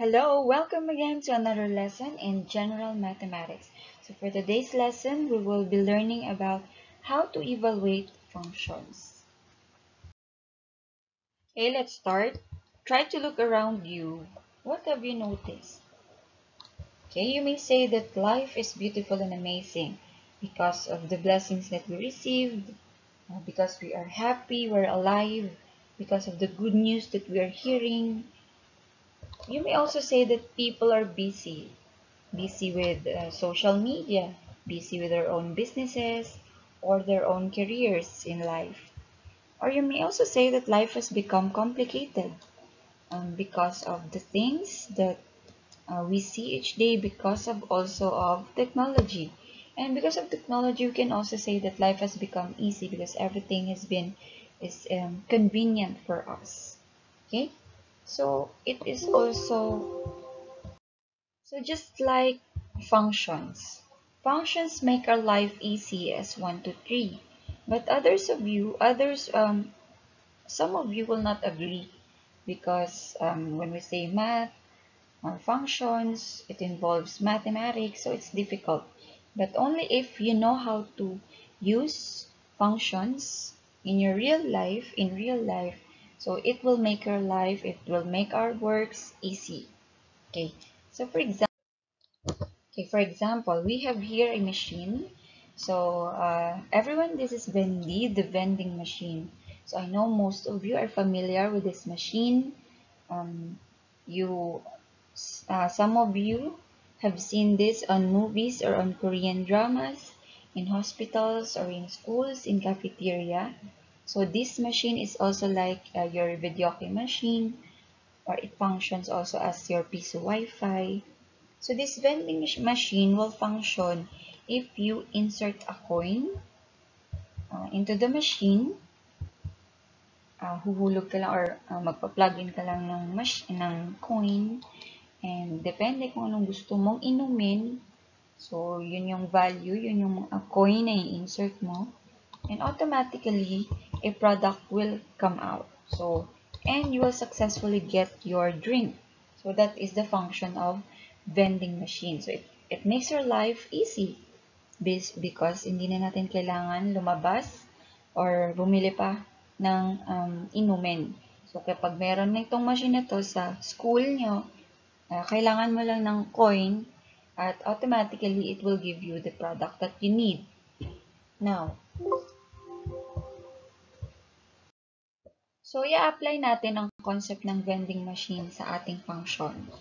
Hello, welcome again to another lesson in General Mathematics. So for today's lesson, we will be learning about how to evaluate functions. Okay, let's start. Try to look around you. What have you noticed? Okay, you may say that life is beautiful and amazing because of the blessings that we received, because we are happy, we're alive, because of the good news that we are hearing. You may also say that people are busy with social media, busy with their own businesses or their own careers in life. Or you may also say that life has become complicated because of the things that we see each day because of also of technology. And because of technology, we can also say that life has become easy because everything is convenient for us. Okay, so it is also so just like functions make our life easy as 1 to 3. But some of you will not agree because when we say math or functions, it involves mathematics, so it's difficult. But only if you know how to use functions in real life, so it will make your life, it will make our works easy. Okay, so for example, we have here a machine. So everyone, this is Vendi, the vending machine. So I know most of you are familiar with this machine. Um, you, some of you have seen this on movies or on Korean dramas, in hospitals or in schools, in cafeteria. So this machine is also like your videoke machine, or it functions also as your piso Wi-Fi. So this vending machine will function if you insert a coin into the machine, huhulog ka lang or magpa-plug in ka lang ng coin, and depende kung anong gusto mong inumin. So yun yung value, yun yung coin na i-insert mo, and automatically a product will come out. So and you will successfully get your drink. So that is the function of vending machine. So it makes your life easy because hindi na natin kailangan lumabas or bumili pa ng inumin. So kapag meron na itong machine na to sa school nyo, kailangan mo lang ng coin at automatically it will give you the product that you need. Now, so i-apply natin ang concept ng vending machine sa ating function.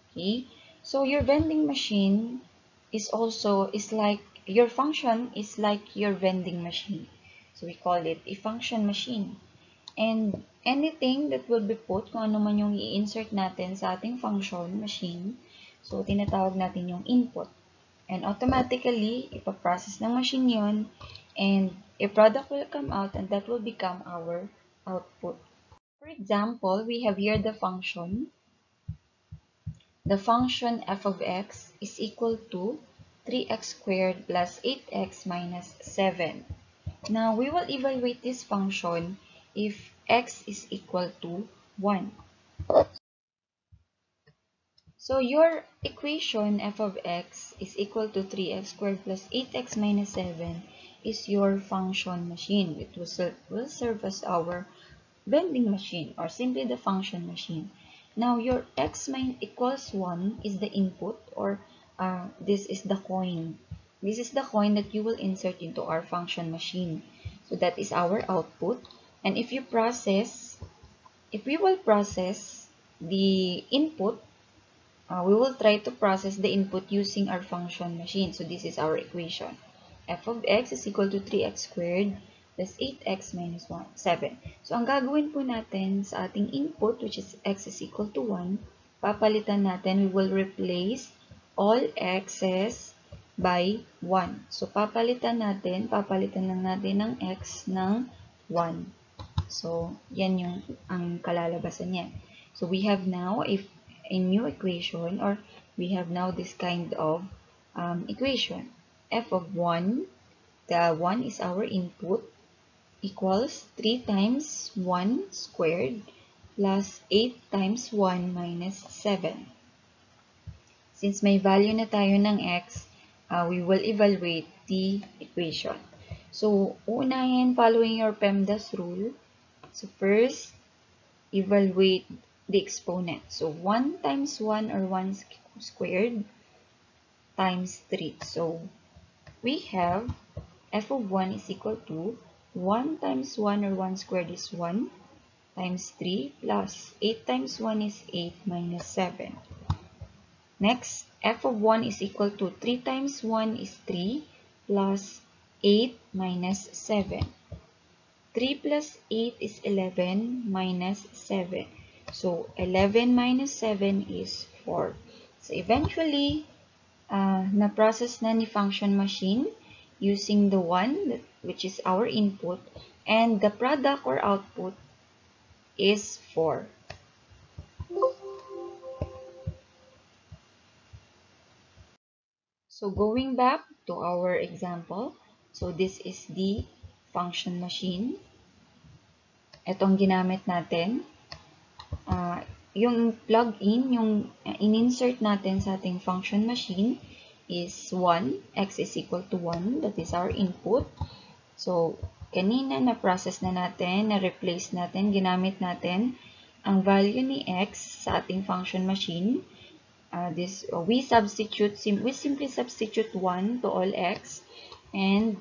Okay? So your vending machine is like your function is like your vending machine. So we call it a function machine. And anything that will be put, kung ano man yung i-insert natin sa ating function machine, so tinatawag natin yung input. And automatically, ipaprocess ng machine yon, and a product will come out and that will become our output. For example, we have here the function. The function f of x is equal to 3x squared plus 8x minus 7. Now, we will evaluate this function if x is equal to 1. So, your equation f of x is equal to 3x squared plus 8x minus 7 is your function machine. It will serve as our vending machine or simply the function machine. Now, your x equals 1 is the input, or this is the coin. This is the coin that you will insert into our function machine. So that is our output. And if we will process the input, we will try to process the input using our function machine. So this is our equation. F of x is equal to 3x squared plus 8x minus 7. So ang gagawin po natin sa ating input, which is x is equal to 1, papalitan natin, we will replace all x's by 1. So papalitan lang natin ng x ng 1. So yan yung ang kalalabasan niyan. So we have now a new equation, or we have now this kind of equation. F of 1, the 1 is our input, equals 3 times 1 squared plus 8 times 1 minus 7. since may value na tayo ng x, we will evaluate the equation. So, unahin, following your PEMDAS rule. So, first, evaluate the exponent. So, 1 times 1 or 1 squared times 3. So, we have f of 1 is equal to 1 times 1 or 1 squared is 1 times 3 plus 8 times 1 is 8 minus 7. Next, f of 1 is equal to 3 times 1 is 3 plus 8 minus 7. 3 plus 8 is 11 minus 7. So, 11 minus 7 is 4. So, eventually, na-process na ni function machine using the 1, which is our input, and the product or output is 4. So, going back to our example, so this is the function machine. Itong ginamit natin. Yung plug-in, yung in-insert natin sa ating function machine is 1. X is equal to 1. That is our input. So, kanina na-process na natin, na-replace natin, ginamit natin ang value ni X sa ating function machine. We simply substitute 1 to all X and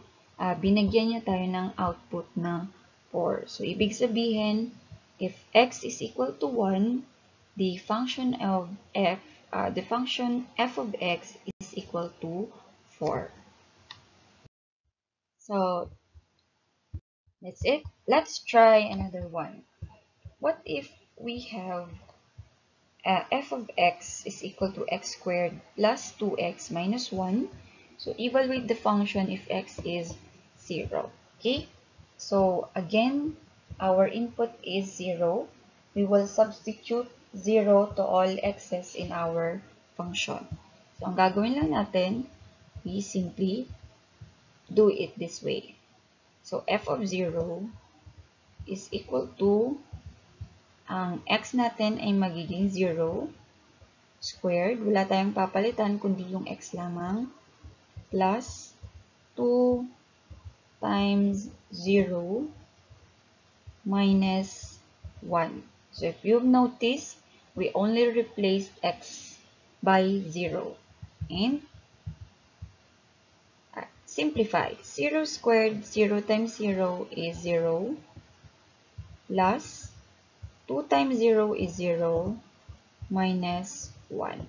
binagyan niya tayo ng output na 4. So, ibig sabihin, if X is equal to 1, the function f of x is equal to 4. So, that's it. Let's try another one. What if we have f of x is equal to x squared plus 2x minus 1. So, evaluate the function if x is 0. Okay? So, again, our input is 0. We will substitute 0 to all x's in our function. So, ang gagawin lang natin, we simply do it this way. So, f of 0 is equal to, ang x natin ay magiging 0 squared. Wala tayong papalitan kundi yung x lamang. Plus 2 times 0 minus 1. So, if you've noticed, we only replaced x by 0. And simplify. 0 squared, 0 times 0 is 0. Plus 2 times 0 is 0 minus 1.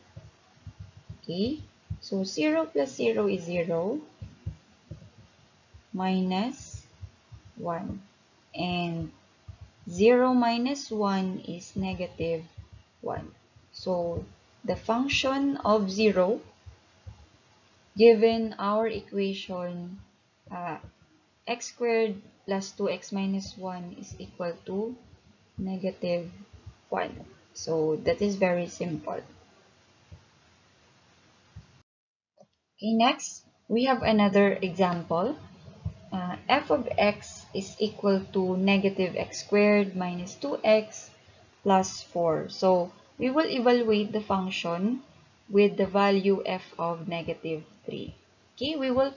Okay? So, 0 plus 0 is 0 minus 1. And 0 minus 1 is negative 1. So, the function of 0, given our equation, x squared plus 2x minus 1 is equal to negative 1. So, that is very simple. Okay, next, we have another example. F of x is equal to negative x squared minus 2x plus 4. So, we will evaluate the function with the value f of negative 3. Okay, we will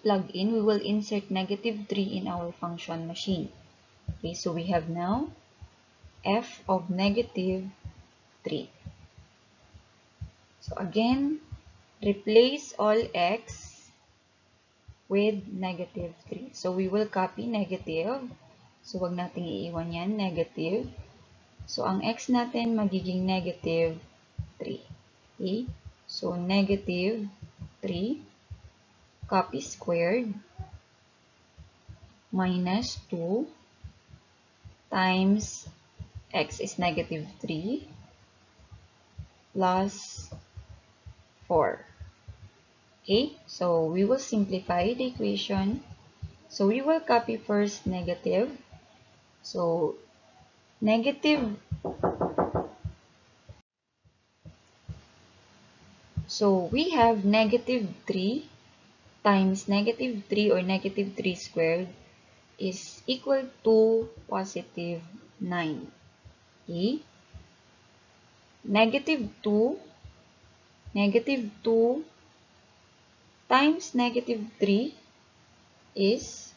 insert negative 3 in our function machine. Okay, so we have now f of negative 3. So, again, replace all x with negative 3. So, we will copy negative. So, wag nating iiwan yan, negative. So, ang x natin magiging negative 3. Okay? So, negative 3, copy squared, minus 2 times x is negative 3 plus 4. Okay, so we will simplify the equation. So we will copy first negative. So negative, so we have negative 3 times negative 3 or negative 3 squared is equal to positive 9. Okay, negative 2 Negative 2 times negative 3 is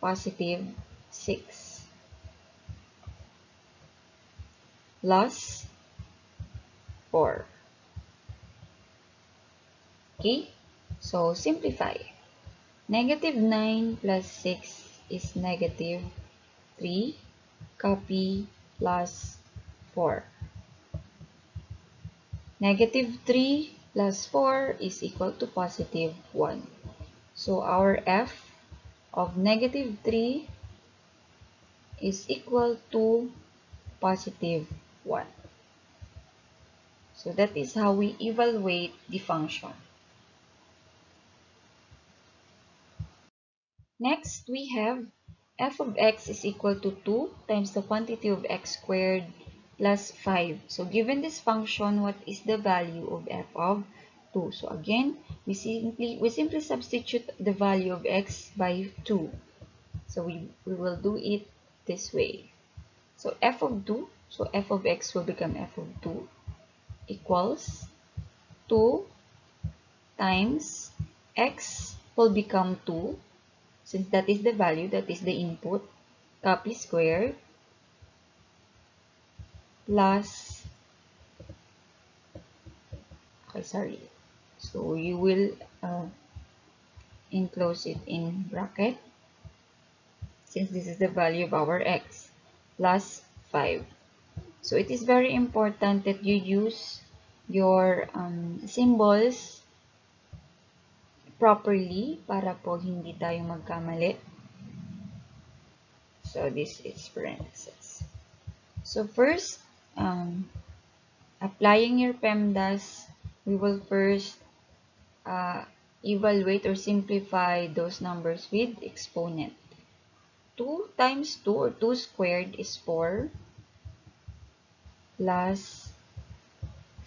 positive 6 plus 4. Okay, so simplify. Negative 9 plus 6 is negative 3, copy plus 4. Negative 3 plus 4 is equal to positive 1. So our f of negative 3 is equal to positive 1. So that is how we evaluate the function. Next, we have f of x is equal to 2 times the quantity of x squared plus 5. So given this function, what is the value of f of 2? So again, we simply substitute the value of x by 2. So we will do it this way. So f of 2, so f of x will become f of 2 equals 2 times x will become 2. Since that is the value, that is the input, copy square plus, okay, sorry. So you will enclose it in bracket since this is the value of our x plus 5. So it is very important that you use your symbols properly para po hindi tayo magkamali. So this is parentheses. So first, applying your PEMDAS, we will first evaluate or simplify those numbers with exponent. 2 times 2 or 2 squared is 4 plus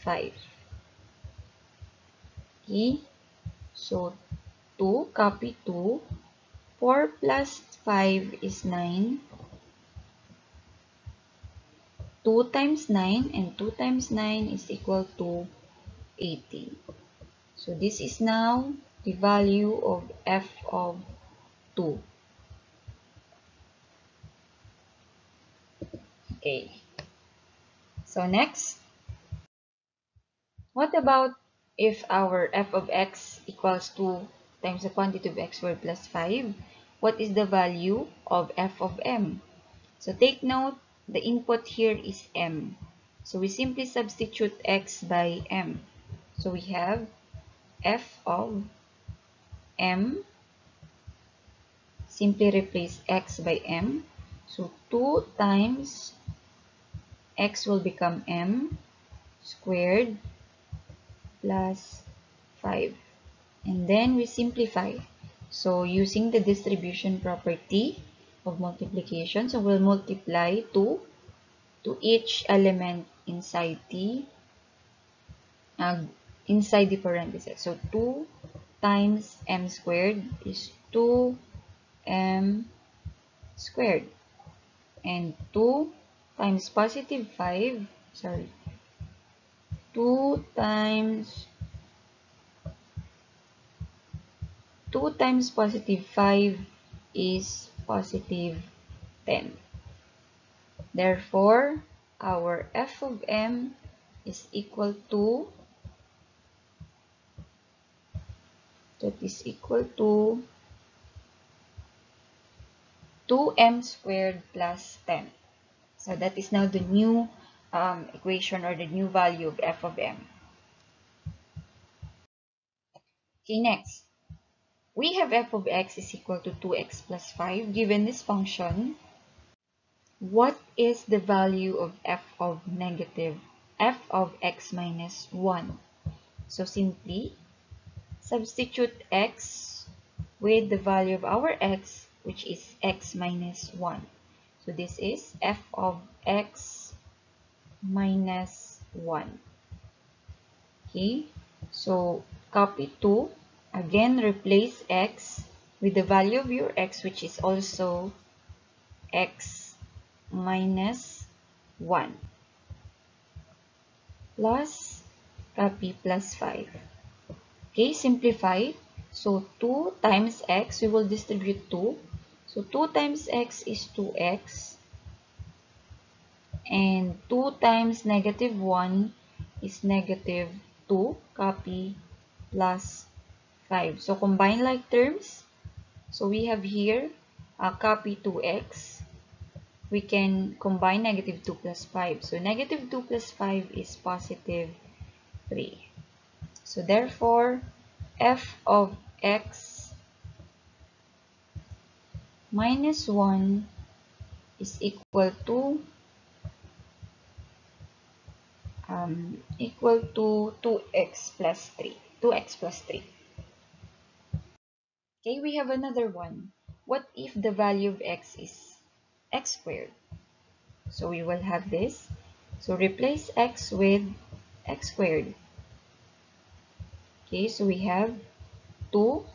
5. Okay, so 2, copy 2. 4 plus 5 is 9. 2 times 9 and 2 times 9 is equal to 80. So this is now the value of f of 2. Okay. So next, what about if our f of x equals 2 times the quantity of x squared plus 5? What is the value of f of m? So take note, the input here is m. So we simply substitute x by m. So we have f of m, simply replace x by m. So 2 times x will become m squared plus 5. And then we simplify. So using the distribution property of multiplication, so we'll multiply 2 to each element inside the parentheses. So 2 times m squared is 2m squared. And 2 times positive 5, sorry, 2 times 2 times positive 5 is positive 10. Therefore, our f of m is equal to, that is equal to 2m squared plus 10. So that is now the new equation or the new value of f of m. Okay, next. We have f of x is equal to 2x plus 5. Given this function, what is the value of f of x minus 1? So simply substitute x with the value of our x, which is x minus 1. So this is f of x minus 1. Okay, so copy 2. Again, replace x with the value of your x, which is also x minus 1, plus copy plus 5. Okay, simplify. So 2 times x, we will distribute 2. So 2 times x is 2x. And 2 times negative 1 is negative 2, copy plus 5. So combine like terms. So we have here copy 2x. We can combine negative 2 plus 5. So negative 2 plus 5 is positive 3. So therefore, f of x minus 1 is equal to 2x plus 3. 2x plus 3. Okay, we have another one. What if the value of x is x squared? So we will have this. So replace x with x squared. Okay, so we have 2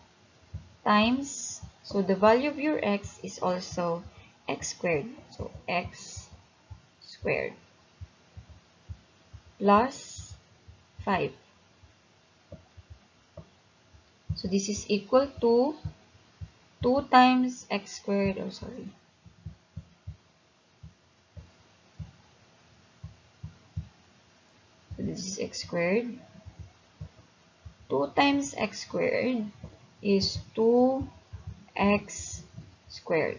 times, so the value of your x is also x squared. So x squared plus 5. So this is equal to 2 times x squared, oh sorry. So this is x squared. 2 times x squared is 2x squared.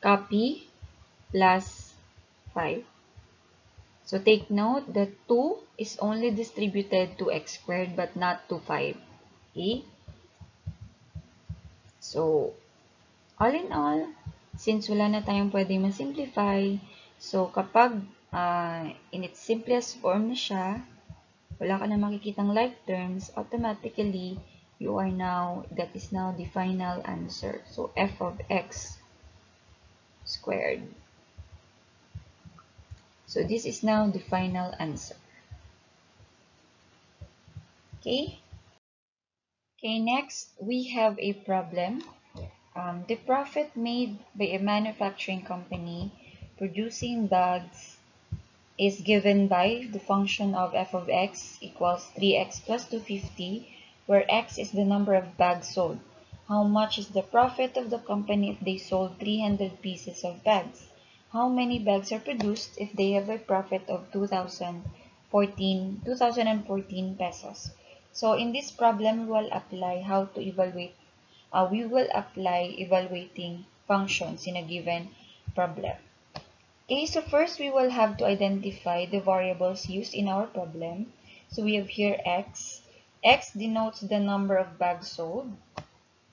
Copy plus 5. So take note that 2 is only distributed to x squared but not to 5. Okay? So, all in all, since wala na tayong pwede ma-simplify, so kapag in its simplest form na siya, wala ka na makikitang like terms, automatically, that is now the final answer. So, f of x squared. So, this is now the final answer. Okay? Okay, next, we have a problem. The profit made by a manufacturing company producing bags is given by the function of f of x equals 3x plus 250, where x is the number of bags sold. How much is the profit of the company if they sold 300 pieces of bags? How many bags are produced if they have a profit of 2014 pesos? So in this problem, we will apply evaluating functions in a given problem. Okay, so first we will have to identify the variables used in our problem. So we have here x. X denotes the number of bags sold.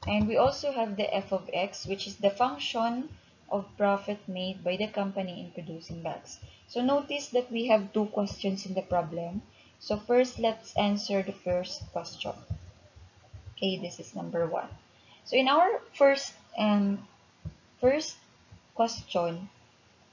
And we also have the f of x, which is the function of profit made by the company in producing bags. So notice that we have two questions in the problem. So first, let's answer the first question. Okay, this is number 1. So in our first question,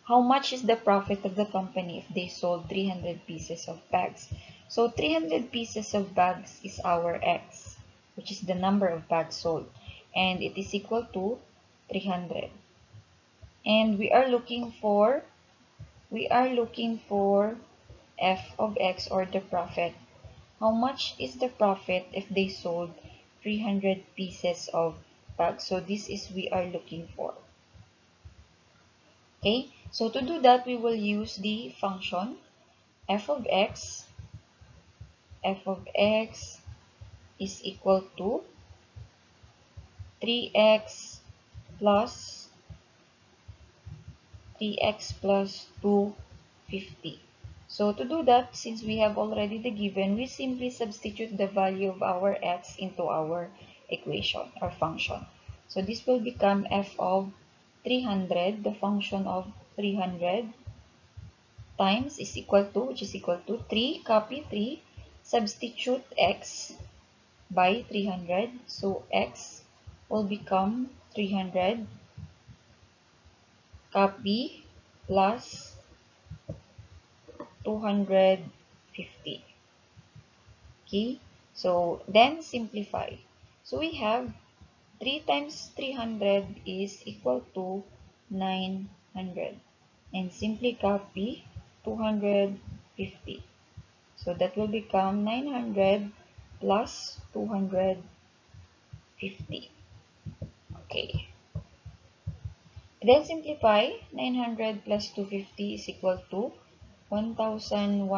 how much is the profit of the company if they sold 300 pieces of bags? So 300 pieces of bags is our X, which is the number of bags sold. And it is equal to 300. And we are looking for f of x, or the profit. How much is the profit if they sold 300 pieces of bags? So this is we are looking for. Okay, so to do that, we will use the function f of x. F of x is equal to 3x plus 250. So to do that, since we have already the given, we simply substitute the value of our x into our equation or function. So this will become f of 300, the function of 300 times is equal to, which is equal to 3, copy 3, substitute x by 300. So x will become 300, copy plus 250. Okay, so then simplify. So we have 3 times 300 is equal to 900. And simply copy 250. So that will become 900 plus 250. Okay. Then simplify. 900 plus 250 is equal to 1,150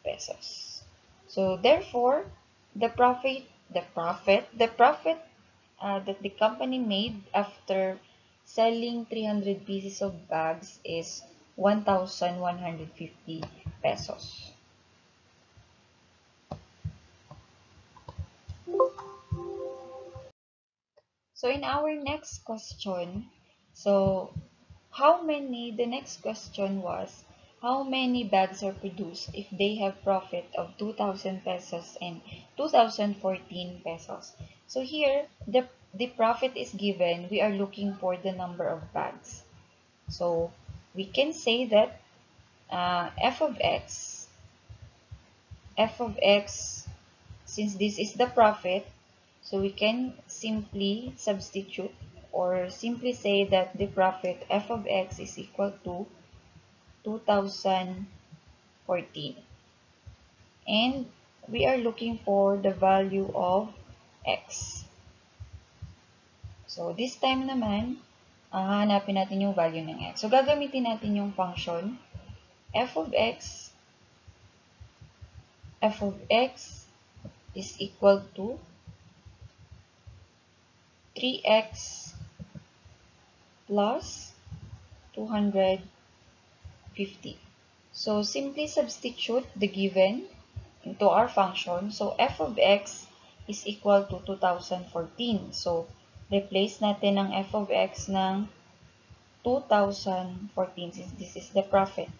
pesos. So therefore, the profit that the company made after selling 300 pieces of bags is 1,150 pesos. So in our next question, so the next question was, how many bags are produced if they have profit of 2,000 pesos and 2,014 pesos? So here, the profit is given. We are looking for the number of bags. So we can say that f of x, since this is the profit, so we can simply substitute or simply say that the profit f of x is equal to 2014. And we are looking for the value of x. So this time naman, hanapin natin yung value ng x. So gagamitin natin yung function f of x is equal to 3x plus 250. So simply substitute the given into our function. So f of x is equal to 2014. So replace natin ang f of x ng 2014 since this is the profit.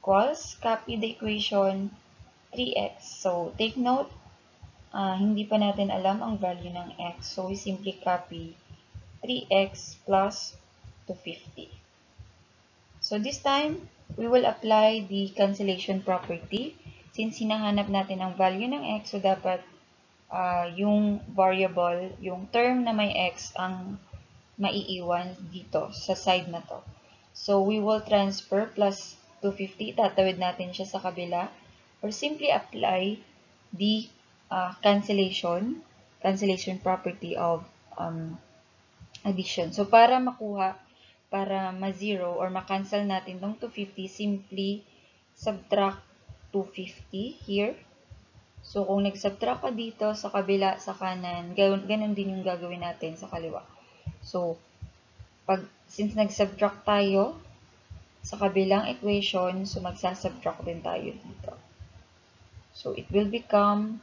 Equals, copy the equation 3x. So take note, hindi pa natin alam ang value ng x. So we simply copy 3x plus 250. So this time, we will apply the cancellation property. Since hinahanap natin ang value ng x, so dapat yung variable, yung term na may x ang maiiwan dito sa side na to. So we will transfer plus 250, tatawid natin siya sa kabila, or simply apply the cancellation property of addition. So para ma-zero or ma-cancel natin tong 250, simply subtract 250 here. So kung nag-subtract ka dito sa kabila, sa kanan, ganun din yung gagawin natin sa kaliwa. So since nag-subtract tayo sa kabilang equation, so magsasubtract din tayo dito. So it will become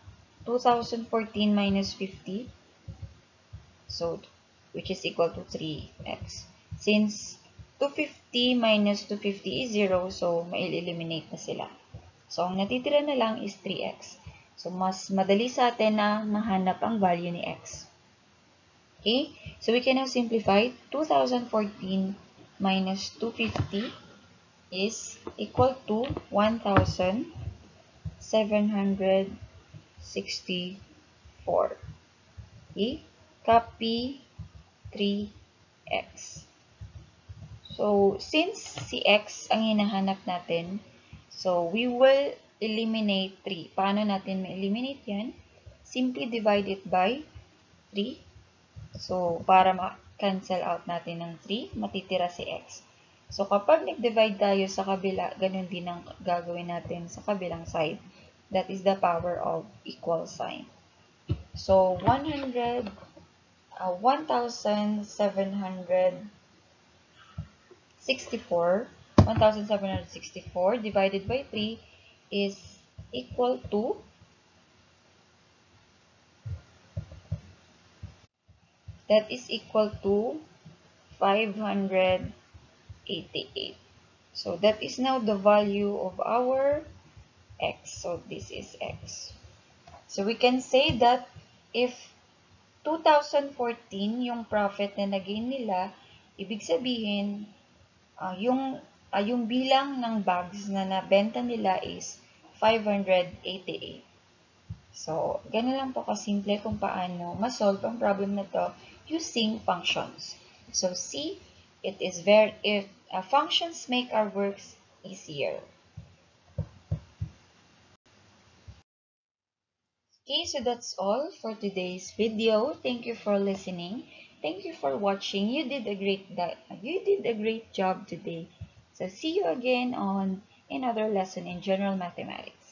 2014 minus 50, so which is equal to 3x. Since 250 minus 250 is 0, so ma-eliminate na sila. So ang natitira na lang is 3x. So mas madali sa atin na mahanap ang value ni x. Okay? So we can now simplify. 2014 minus 250 is equal to 1,764. Okay? Copy 3x. So, since si x ang hinahanap natin, so we will eliminate 3. Paano natin ma-eliminate yan? Simply divide it by 3. So, para ma-cancel out natin ng 3, matitira si x. So, kapag nag-divide tayo sa kabila, ganun din ang gagawin natin sa kabilang side. That is the power of equal sign. So, 1,764 divided by 3 is equal to 588. So that is now the value of our x. So this is x. So we can say that if 2014 yung profit na nagain nila, ibig sabihin, yung bilang ng bags na nabenta nila is 588. So, ganun lang po kasimple kung paano ma-solve ang problem na to using functions. So, see, functions make our works easier. Okay, so that's all for today's video. Thank you for listening. Thank you for watching. You did a great job today. So see you again on another lesson in general mathematics.